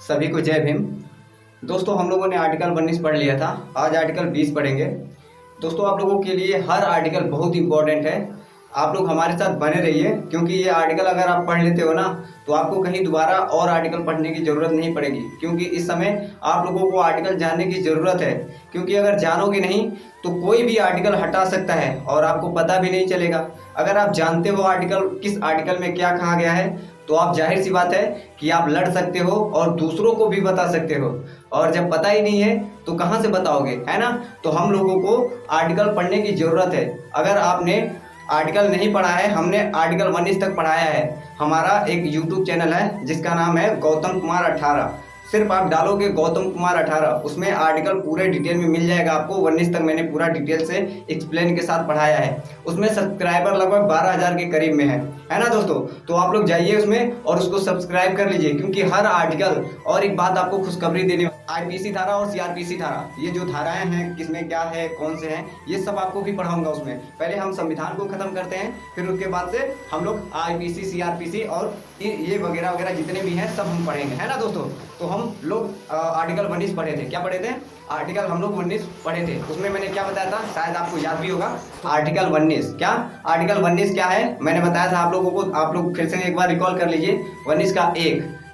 सभी को जय भीम। दोस्तों, हम लोगों ने आर्टिकल 19 पढ़ लिया था। आज आर्टिकल 20 पढ़ेंगे। दोस्तों, आप लोगों के लिए हर आर्टिकल बहुत इंपॉर्टेंट है। आप लोग हमारे साथ बने रहिए, क्योंकि ये आर्टिकल अगर आप पढ़ लेते हो ना तो आपको कहीं दोबारा और आर्टिकल पढ़ने की ज़रूरत नहीं पड़ेगी, क्योंकि इस समय आप लोगों को आर्टिकल जानने की ज़रूरत है। क्योंकि अगर जानोगे नहीं तो कोई भी आर्टिकल हटा सकता है और आपको पता भी नहीं चलेगा। अगर आप जानते हो आर्टिकल किस आर्टिकल में क्या कहा गया है तो आप जाहिर सी बात है कि आप लड़ सकते हो और दूसरों को भी बता सकते हो। और जब पता ही नहीं है तो कहाँ से बताओगे, है ना। तो हम लोगों को आर्टिकल पढ़ने की ज़रूरत है। अगर आपने आर्टिकल नहीं पढ़ा है, हमने आर्टिकल 19 तक पढ़ाया है। हमारा एक यूट्यूब चैनल है जिसका नाम है गौतम कुमार 18। सिर्फ आप डालोगे गौतम कुमार 18, उसमें आर्टिकल पूरे डिटेल में मिल जाएगा आपको। 19 तक मैंने पूरा डिटेल से एक्सप्लेन के साथ पढ़ाया है। उसमें सब्सक्राइबर लगभग 12,000 के करीब में है ना दोस्तों। तो आप लोग जाइए उसमें और उसको सब्सक्राइब कर लीजिए, क्योंकि हर आर्टिकल और एक बात आपको खुशखबरी देने, आईपीसी धारा और सीआरपीसी धारा, ये जो धाराएं हैं किसमें क्या है कौन से हैं ये सब आपको भी पढ़ाऊंगा। उसमें पहले हम संविधान को खत्म करते हैं, फिर उसके बाद से हम लोग आईपीसी सीआरपीसी और ये वगैरह वगैरह जितने भी हैं सब हम पढ़ेंगे, है ना दोस्तों। तो हम लोग आर्टिकल 19 पढ़े थे। क्या पढ़े थे? आर्टिकल हम लोग 19 पढ़े थे। उसमें मैंने क्या बताया था, शायद आपको याद भी होगा। आर्टिकल 19 क्या, आर्टिकल 19 क्या है मैंने बताया था आप लोगों को। आप लोग फिर से एक बार रिकॉल कर लीजिए। 19 का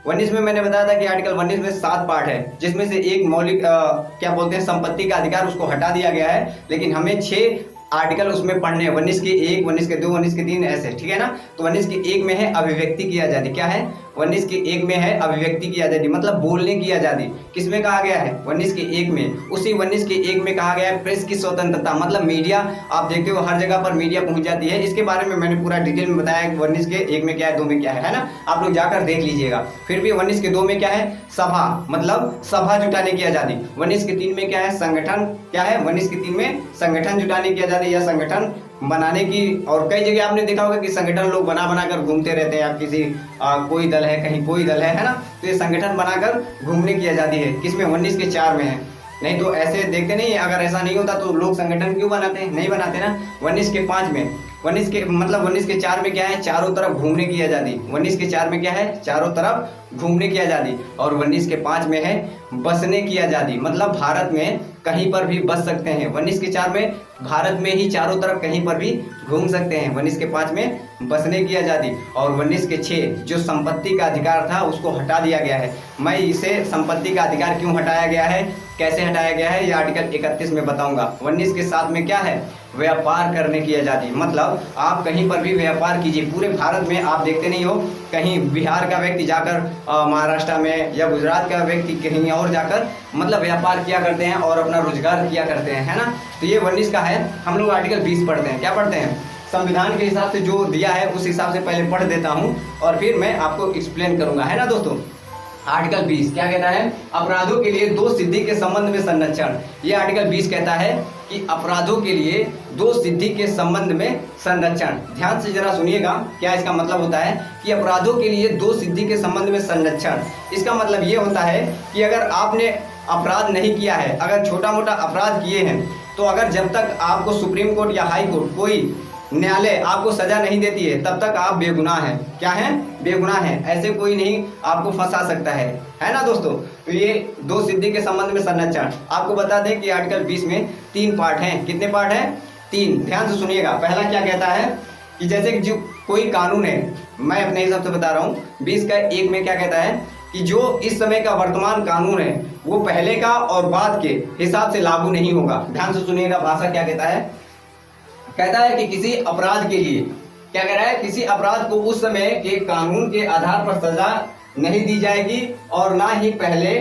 19 में मैंने बताया था कि आर्टिकल 19 में 7 पार्ट है, जिसमें से एक मौलिक क्या बोलते हैं संपत्ति का अधिकार, उसको हटा दिया गया है। लेकिन हमें 6 आर्टिकल उसमें पढ़ने हैं। 19 के 1, 19 के 2, 19 के 3 ऐसे, ठीक है ना। तो 19 के 1 में है अभिव्यक्ति की आज़ादी। क्या है? 19 के 1 में है अभिव्यक्ति की आज़ादी, मतलब बोलने की आज़ादी। किसमें कहा गया है? 19 के 1 में। उसी 19 के 1 में कहा गया है प्रेस की स्वतंत्रता, मतलब मीडिया। आप देखते हो हर जगह पर मीडिया पहुंच जाती है। इसके बारे में मैंने पूरा डिटेल में बताया कि 19 के 1 में क्या है, 2 में क्या है ना। आप लोग जाकर देख लीजिएगा। फिर भी 19 के 2 में क्या है? सभा, मतलब सभा जुटाने की आज़ादी। 19 के 3 में क्या है? संगठन। क्या है? 19 के 3 में संगठन जुटाने की आज़ादी या संगठन बनाने की। और कई जगह आपने देखा होगा कि संगठन लोग बना बनाकर घूमते रहते हैं। आप किसी कोई दल है, कहीं कोई दल है ना, तो ये संगठन बनाकर घूमने की आज़ादी है। किसमें? 19 के 4 में है। नहीं तो ऐसे देखते नहीं, अगर ऐसा नहीं होता तो लोग संगठन क्यों बनाते हैं? नहीं बनाते ना। 19 के 5 में, 19 के मतलब 19 के 4 में क्या है? चारों तरफ घूमने की आज़ादी। 19 के 4 में क्या है? चारों तरफ घूमने की आज़ादी। और 19 के 5 में है बसने की आज़ादी, मतलब भारत में कहीं पर भी बस सकते हैं। 19 के 4 में भारत में ही चारों तरफ कहीं पर भी घूम सकते हैं। 19 के 5 में बसने की आज़ादी। और 19 के 6 जो संपत्ति का अधिकार था उसको हटा दिया गया है। मैं इसे संपत्ति का अधिकार क्यों हटाया गया है, कैसे हटाया गया है, ये आर्टिकल 31 में बताऊंगा। 19 के 7 में क्या है? व्यापार करने की आज़ादी, मतलब आप कहीं पर भी व्यापार कीजिए। पूरे भारत में आप देखते नहीं हो, कहीं बिहार का व्यक्ति जाकर महाराष्ट्र में या गुजरात का व्यक्ति कहीं और जाकर मतलब व्यापार किया करते हैं और अपना रोजगार किया करते हैं, है ना। तो ये 19 का है। हम लोग आर्टिकल 20 पढ़ते हैं। क्या पढ़ते हैं? संविधान के हिसाब से जो दिया है उस हिसाब से पहले पढ़ देता हूँ और फिर मैं आपको एक्सप्लेन करूँगा, है ना दोस्तों। आर्टिकल 20 क्या कहता है? अपराधों के लिए 2 सिद्धि के संबंध में संरक्षण। ये आर्टिकल 20 कहता है कि अपराधों के लिए 2 सिद्धि के संबंध में संरक्षण। ध्यान से जरा सुनिएगा, क्या इसका मतलब होता है कि अपराधों के लिए 2 सिद्धि के संबंध में संरक्षण। इसका मतलब ये होता है कि अगर आपने अपराध नहीं किया है, अगर छोटा मोटा अपराध किए हैं, तो अगर जब तक आपको सुप्रीम कोर्ट या हाई कोर्ट, कोई न्यायालय आपको सजा नहीं देती है, तब तक आप बेगुनाह हैं। क्या है? बेगुनाह हैं। ऐसे कोई नहीं आपको फंसा सकता है ना दोस्तों। तो ये 2 सिद्धि के संबंध में संरक्षण। आपको बता दें कि आर्टिकल 20 में 3 पार्ट हैं। कितने पार्ट हैं? 3। ध्यान से सुनिएगा। पहला क्या कहता है कि जैसे कि जो कोई कानून है, मैं अपने हिसाब से बता रहा हूँ। 20 का 1 में क्या कहता है कि जो इस समय का वर्तमान कानून है वो पहले का और बाद के हिसाब से लागू नहीं होगा। ध्यान से सुनिएगा, भाषा क्या कहता है। कहता है कि किसी अपराध के लिए, क्या कह रहा है, किसी अपराध को उस समय के कानून के आधार पर सजा नहीं दी जाएगी और ना ही पहले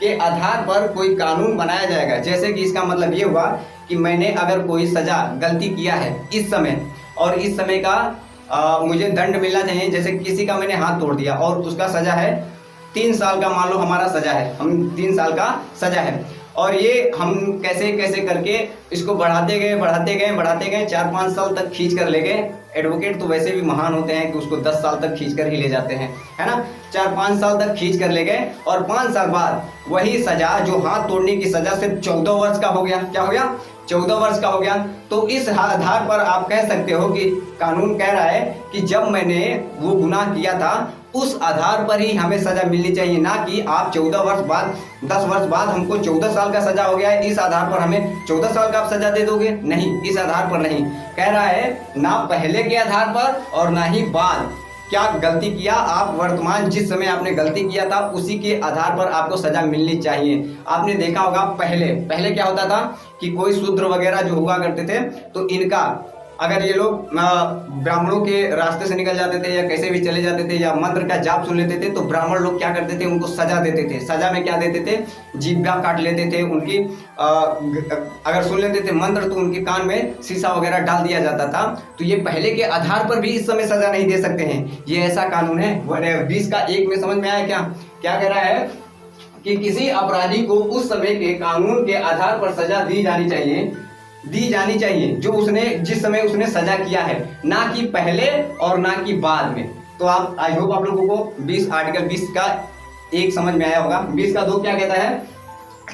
के आधार पर कोई कानून बनाया जाएगा। जैसे कि इसका मतलब ये हुआ कि मैंने अगर कोई सजा गलती किया है इस समय, और इस समय का मुझे दंड मिलना चाहिए। जैसे किसी का मैंने हाथ तोड़ दिया और उसका सजा है 3 साल का, मान लो हमारा सजा है, हम 3 साल का सजा है। और ये हम कैसे कैसे करके इसको बढ़ाते गए 4-5 साल तक खींच कर ले गए। एडवोकेट तो वैसे भी महान होते हैं कि उसको 10 साल तक खींच कर ही ले जाते हैं, है ना। 4-5 साल तक खींच कर ले गए और 5 साल बाद वही सजा, जो हाथ तोड़ने की सजा, सिर्फ 14 वर्ष का हो गया। क्या हो गया? 14 वर्ष का हो गया। तो इस आधार पर आप कह सकते हो कि कानून कह रहा है कि जब मैंने वो गुनाह किया था उस आधार पर ही हमें सजा मिलनी चाहिए, ना कि आप 14 वर्ष बाद 10 वर्ष बाद हमको 14 साल का सजा हो गया है इस आधार पर हमें 14 साल का आप सजा दे दोगे। नहीं, इस आधार पर नहीं। कह रहा है ना पहले के आधार पर और ना ही बाद, क्या गलती किया आप वर्तमान जिस समय आपने गलती किया था उसी के आधार पर आपको सजा मिलनी चाहिए। आपने देखा होगा पहले पहले क्या होता था कि कोई शूद्र वगैरह जो हुआ करते थे तो इनका अगर ये लोग ब्राह्मणों के रास्ते से निकल जाते थे या कैसे भी चले जाते थे या मंत्र का जाप सुन लेते थे तो ब्राह्मण लोग क्या करते थे, उनको सजा देते थे। सजा में क्या देते थे, जीभा काट लेते थे उनकी। अगर सुन लेते थे मंत्र तो उनके कान में शीशा वगैरह डाल दिया जाता था। तो ये पहले के आधार पर भी इस समय सजा नहीं दे सकते हैं, ये ऐसा कानून है। 20 का 1 में समझ में आया क्या क्या कह रहा है कि किसी अपराधी को उस समय के कानून के आधार पर सजा दी जानी चाहिए जो उसने जिस समय उसने सजा किया है, ना कि पहले और ना कि बाद में। तो आप आई होप आप लोगों को 20 आर्टिकल 20 का 1 समझ में आया होगा। 20 का 2 क्या कहता है,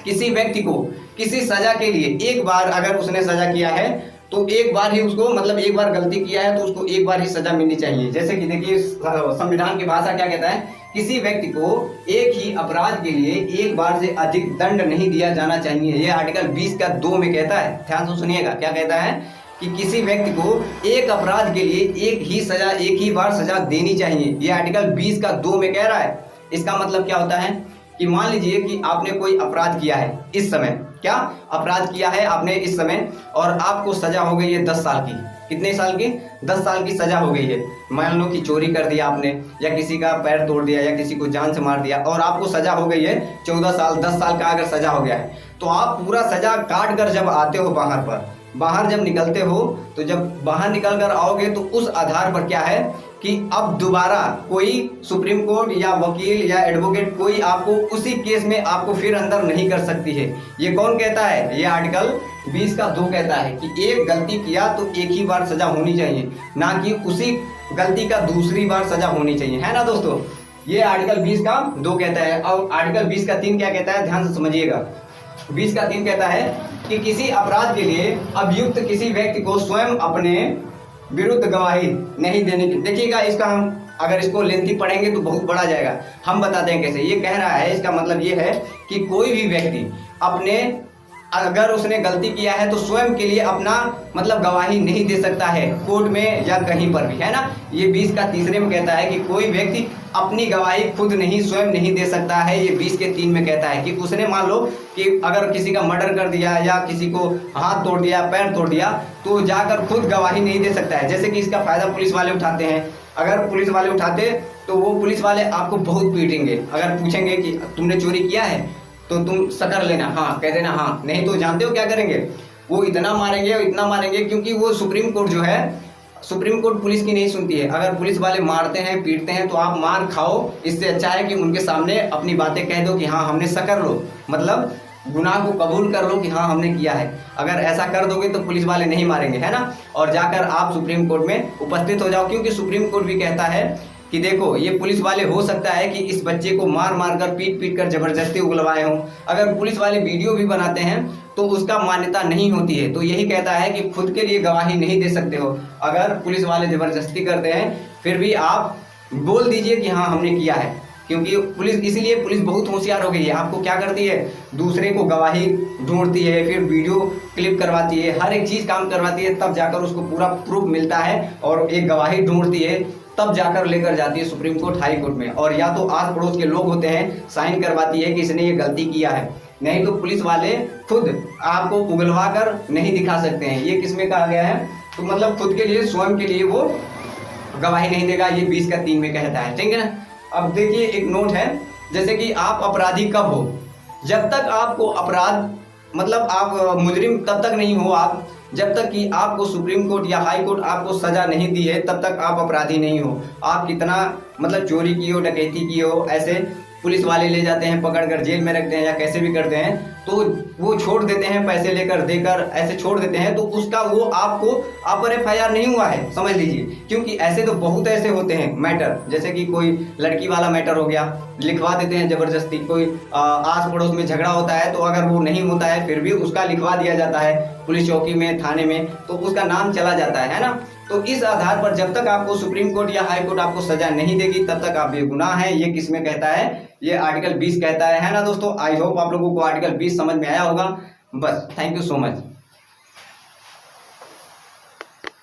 किसी व्यक्ति को किसी सजा के लिए एक बार अगर उसने सजा किया है तो एक बार ही उसको, मतलब एक बार गलती किया है तो उसको एक बार ही सजा मिलनी चाहिए। जैसे कि देखिए संविधान की भाषा क्या कहता है, किसी व्यक्ति को एक ही अपराध के लिए एक बार से अधिक दंड नहीं दिया जाना चाहिए। यह आर्टिकल 20 का 2 में कहता है। ध्यान से सुनिएगा क्या कहता है कि किसी व्यक्ति को एक अपराध के लिए एक ही बार सजा देनी चाहिए। यह आर्टिकल 20 का 2 में कह रहा है। इसका मतलब क्या होता है कि मान लीजिए कि आपने कोई अपराध किया है इस समय, क्या अपराध किया है आपने इस समय और आपको सजा हो गई है 10 साल की। कितने साल की, 10 साल की सजा हो गई है। मान लो कि चोरी कर दिया आपने या किसी का पैर तोड़ दिया या किसी को जान से मार दिया और आपको सजा हो गई है 14 साल, 10 साल का अगर सजा हो गया है तो आप पूरा सजा काट कर जब आते हो बाहर जब निकलते हो तो जब बाहर निकल कर आओगे तो उस आधार पर क्या है कि अब दोबारा कोई सुप्रीम कोर्ट या वकील या एडवोकेट कोई आपको उसी केस में आपको फिर अंदर नहीं कर सकती है। ये कौन कहता है, ये आर्टिकल 20 का 2 कहता है कि एक गलती किया तो एक ही बार सजा होनी चाहिए, ना कि उसी गलती का दूसरी बार सजा होनी चाहिए, है ना दोस्तों। ये आर्टिकल 20 का 2 कहता है। और आर्टिकल 20 का 3 क्या कहता है, ध्यान से समझिएगा। 20 का 3 कहता है कि किसी अपराध के लिए अभियुक्त किसी व्यक्ति को स्वयं अपने विरुद्ध गवाही नहीं देने की। देखिएगा इसका हम अगर इसको लेंथी पढ़ेंगे तो बहुत बड़ा जाएगा, हम बताते हैं कैसे। ये कह रहा है, इसका मतलब ये है कि कोई भी व्यक्ति अपने अगर उसने गलती किया है तो स्वयं के लिए अपना मतलब गवाही नहीं दे सकता है कोर्ट में या कहीं पर भी, है ना। ये 20 का 3 में कहता है कि कोई व्यक्ति अपनी गवाही खुद नहीं स्वयं नहीं दे सकता है। ये 20 के 3 में कहता है कि उसने मान लो कि अगर किसी का मर्डर कर दिया या किसी को हाथ तोड़ दिया, पैर तोड़ दिया तो जाकर खुद गवाही नहीं दे सकता है। जैसे कि इसका फायदा पुलिस वाले उठाते हैं। अगर पुलिस वाले उठाते तो वो पुलिस वाले आपको बहुत पीटेंगे। अगर पूछेंगे कि तुमने चोरी किया है तो तुम सकर लेना, हाँ कह देना हाँ, नहीं तो जानते हो क्या करेंगे, वो इतना मारेंगे और इतना मारेंगे, क्योंकि वो सुप्रीम कोर्ट जो है, सुप्रीम कोर्ट पुलिस की नहीं सुनती है। अगर पुलिस वाले मारते हैं पीटते हैं तो आप मार खाओ, इससे अच्छा है कि उनके सामने अपनी बातें कह दो कि हाँ हमने सकर लो, मतलब गुनाह को कबूल कर लो कि हाँ हमने किया है। अगर ऐसा कर दोगे तो पुलिस वाले नहीं मारेंगे, है ना। और जाकर आप सुप्रीम कोर्ट में उपस्थित हो जाओ, क्योंकि सुप्रीम कोर्ट भी कहता है कि देखो ये पुलिस वाले हो सकता है कि इस बच्चे को मार मार कर पीट कर जबरदस्ती उगलवाए हों। अगर पुलिस वाले वीडियो भी बनाते हैं तो उसका मान्यता नहीं होती है। तो यही कहता है कि खुद के लिए गवाही नहीं दे सकते हो। अगर पुलिस वाले जबरदस्ती करते हैं फिर भी आप बोल दीजिए कि हाँ हमने किया है, क्योंकि पुलिस, इसीलिए पुलिस बहुत होशियार हो गई है। आपको क्या करती है, दूसरे को गवाही ढूंढती है, फिर वीडियो क्लिप करवाती है, हर एक चीज़ काम करवाती है, तब जाकर उसको पूरा प्रूफ मिलता है और एक गवाही ढूंढती है, तब जाकर लेकर जाती है सुप्रीम कोर्ट, हाई कोर्ट में। और या तो आस पड़ोस के लोग होते हैं, साइन करवाती है कि इसने ये गलती किया है, नहीं तो पुलिस वाले खुद आपको उगलवा कर नहीं दिखा सकते हैं। ये किसमें कहा गया है, तो मतलब खुद के लिए स्वयं के लिए वो गवाही नहीं देगा। ये 20 का 3 में कहता है, ठीक है ना। अब देखिए एक नोट है, जैसे कि आप अपराधी कब हो, जब तक आपको अपराध मतलब आप मुजरिम तब तक नहीं हो आप, जब तक कि आपको सुप्रीम कोर्ट या हाई कोर्ट आपको सजा नहीं दी है तब तक आप अपराधी नहीं हो। आप कितना मतलब चोरी की हो, डकैती की हो, ऐसे पुलिस वाले ले जाते हैं, पकड़ कर जेल में रखते हैं या कैसे भी करते हैं, तो वो छोड़ देते हैं, पैसे लेकर देकर ऐसे छोड़ देते हैं, तो उसका वो आपको आप पर FIR नहीं हुआ है, समझ लीजिए। क्योंकि ऐसे तो बहुत ऐसे होते हैं मैटर, जैसे कि कोई लड़की वाला मैटर हो गया, लिखवा देते हैं ज़बरदस्ती। कोई आस पड़ोस में झगड़ा होता है तो अगर वो नहीं होता है फिर भी उसका लिखवा दिया जाता है पुलिस चौकी में, थाने में, तो उसका नाम चला जाता है ना। तो इस आधार पर जब तक आपको सुप्रीम कोर्ट या हाई कोर्ट आपको सजा नहीं देगी तब तक आप बेगुनाह हैं, ये किस में कहता है, ये आर्टिकल 20 कहता है ना दोस्तों। आई होप आप लोगों को आर्टिकल 20 समझ में आया होगा। बस, थैंक यू सो मच।